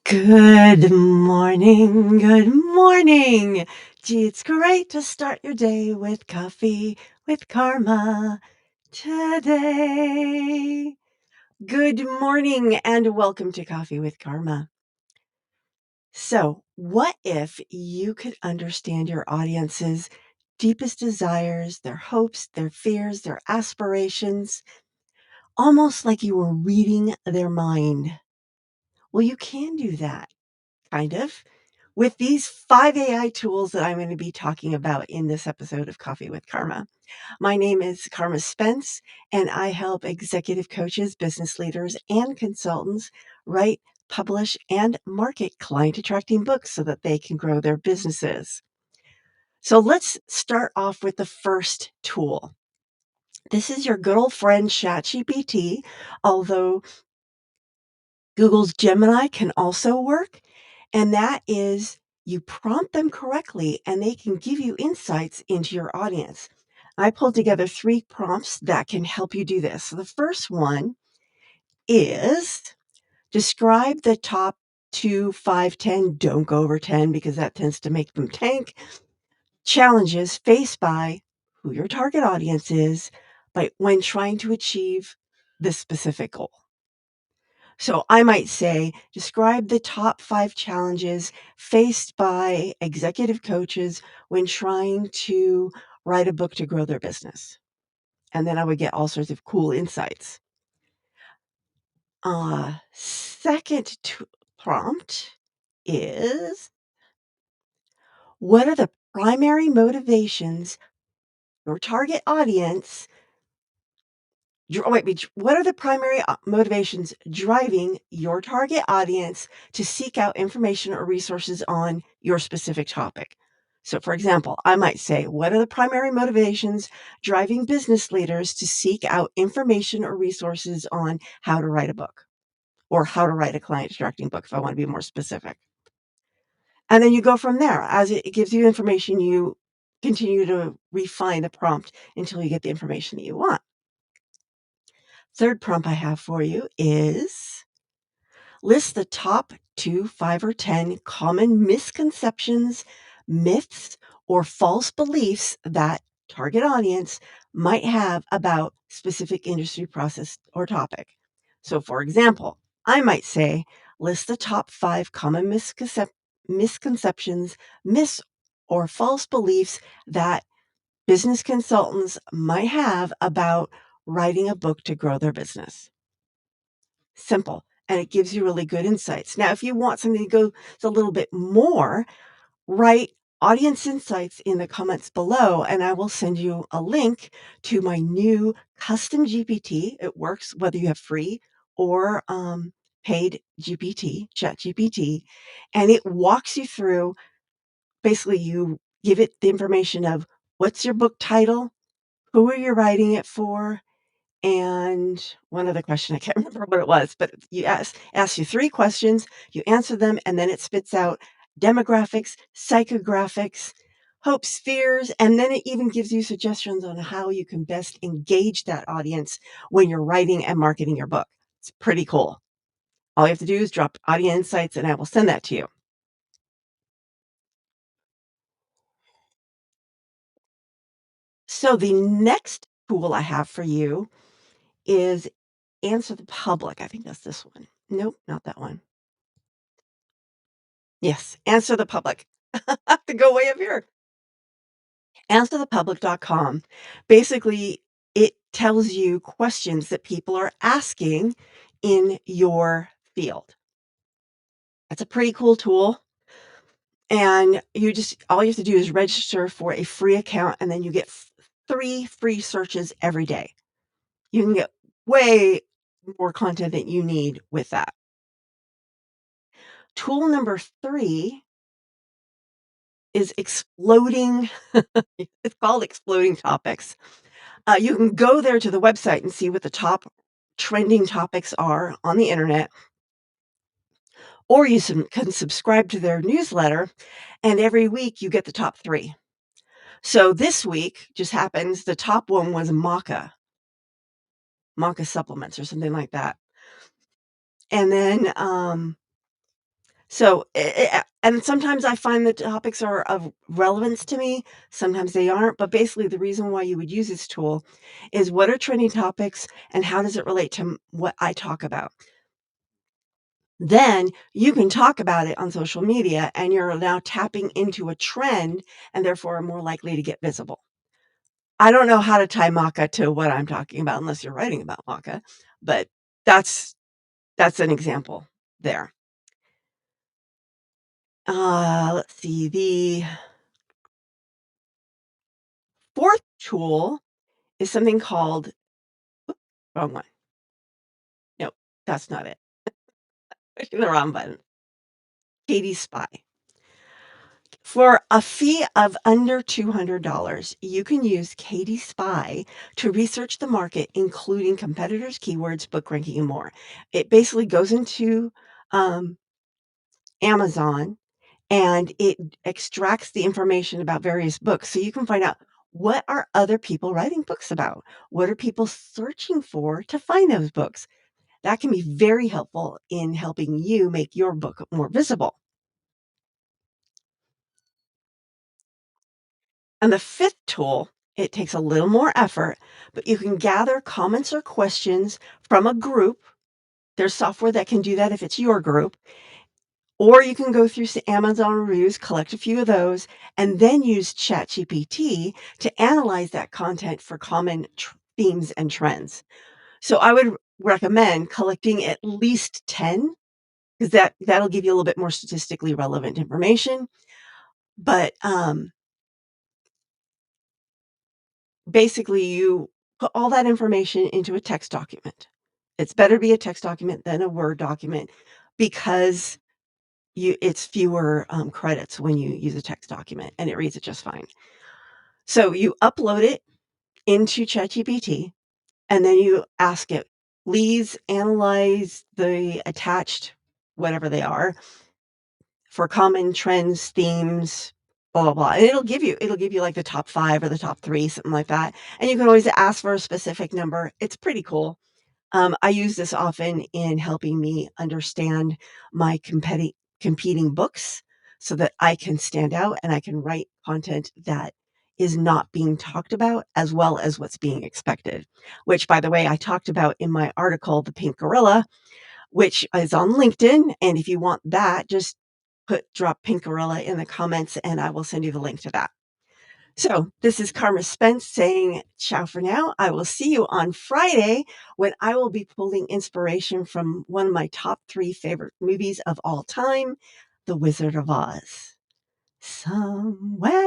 Good morning. Good morning. Gee, it's great to start your day with coffee with Karma today. Good morning and welcome to Coffee with Karma. So, what if you could understand your audience's deepest desires, their hopes, their fears, their aspirations, almost like you were reading their mind? Well, you can do that, kind of, with these 5 AI tools that I'm going to be talking about in this episode of Coffee with Karma. My name is Carma Spence, and I help executive coaches, business leaders, and consultants write, publish, and market client attracting books so that they can grow their businesses. So let's start off with the first tool. This is your good old friend ChatGPT, although Google's Gemini can also work, and that is you prompt them correctly and they can give you insights into your audience. I pulled together 3 prompts that can help you do this. So the first one is describe the top 2, 5, 10. Don't go over 10 because that tends to make them tank. Challenges faced by who your target audience is when trying to achieve this specific goal. So I might say, describe the top 5 challenges faced by executive coaches when trying to write a book to grow their business. And then I would get all sorts of cool insights. Second prompt is, what are the primary motivations your target audience what are the primary motivations driving your target audience to seek out information or resources on your specific topic? So, for example, I might say, what are the primary motivations driving business leaders to seek out information or resources on how to write a book or how to write a client attracting book, if I want to be more specific? And then you go from there. As it gives you information, you continue to refine the prompt until you get the information that you want. Third prompt I have for you is, list the top 2, 5, or 10 common misconceptions, myths, or false beliefs that target audience might have about specific industry process or topic. So, for example, I might say, list the top 5 common misconceptions, myths, or false beliefs that business consultants might have about writing a book to grow their business. Simple, and it gives you really good insights. Now, if you want something to go a little bit more, write audience insights in the comments below, and I will send you a link to my new custom GPT. It works whether you have free or paid GPT, ChatGPT, and it walks you through. Basically, you give it the information of what's your book title, who are you writing it for, and one other question, I can't remember what it was, but you asks you 3 questions, you answer them, and then it spits out demographics, psychographics, hopes, fears, and then it even gives you suggestions on how you can best engage that audience when you're writing and marketing your book. It's pretty cool. All you have to do is drop audience insights, and I will send that to you. So the next tool I have for you is Answer the Public. I think that's this one. Nope, not that one. Yes, Answer the Public. I have to go way up here. Answerthepublic.com. Basically, it tells you questions that people are asking in your field. That's a pretty cool tool, and all you have to do is register for a free account, and then you get 3 free searches every day. You can get way more content than you need with that. Tool number 3 is exploding. It's called Exploding Topics. You can go there to the website and see what the top trending topics are on the internet, or you can subscribe to their newsletter, and every week you get the top 3. So this week just happens the top one was maca supplements or something like that. And then So, and sometimes I find the topics are of relevance to me, sometimes they aren't, but basically the reason why you would use this tool is what are trending topics and how does it relate to what I talk about? Then you can talk about it on social media and you're now tapping into a trend and therefore are more likely to get visible. I don't know how to tie maca to what I'm talking about unless you're writing about maca, but that's that's an example there. Let's see. The fourth tool is something called wrong one. Nope, that's not it. Pushing the wrong button. Katie Spy. For a fee of under $200, you can use Katie Spy to research the market, including competitors, keywords, book ranking, and more. It basically goes into um, Amazon and it extracts the information about various books so you can find out what are other people writing books about? What are people searching for to find those books? That can be very helpful in helping you make your book more visible. And the fifth tool, it takes a little more effort, but you can gather comments or questions from a group. There's software that can do that if it's your group, or you can go through Amazon reviews, collect a few of those, and then use ChatGPT to analyze that content for common themes and trends. So I would recommend collecting at least 10 because that'll give you a little bit more statistically relevant information. But basically, you put all that information into a text document. It's better to be a text document than a Word document because it's fewer credits when you use a text document and it reads it just fine. So you upload it into ChatGPT and then you ask it, please analyze the attached, whatever they are, for common trends, themes, blah, blah, blah. And it'll give you like the top 5 or the top 3, something like that. And you can always ask for a specific number. It's pretty cool. I use this often in helping me understand my competing books so that I can stand out and I can write content that is not being talked about as well as what's being expected, which, by the way, I talked about in my article, The Pink Gorilla, which is on LinkedIn. And if you want that, just drop Pink Gorilla in the comments and I will send you the link to that. So this is Carma Spence saying ciao for now. I will see you on Friday when I will be pulling inspiration from one of my top 3 favorite movies of all time, The Wizard of Oz. Somewhere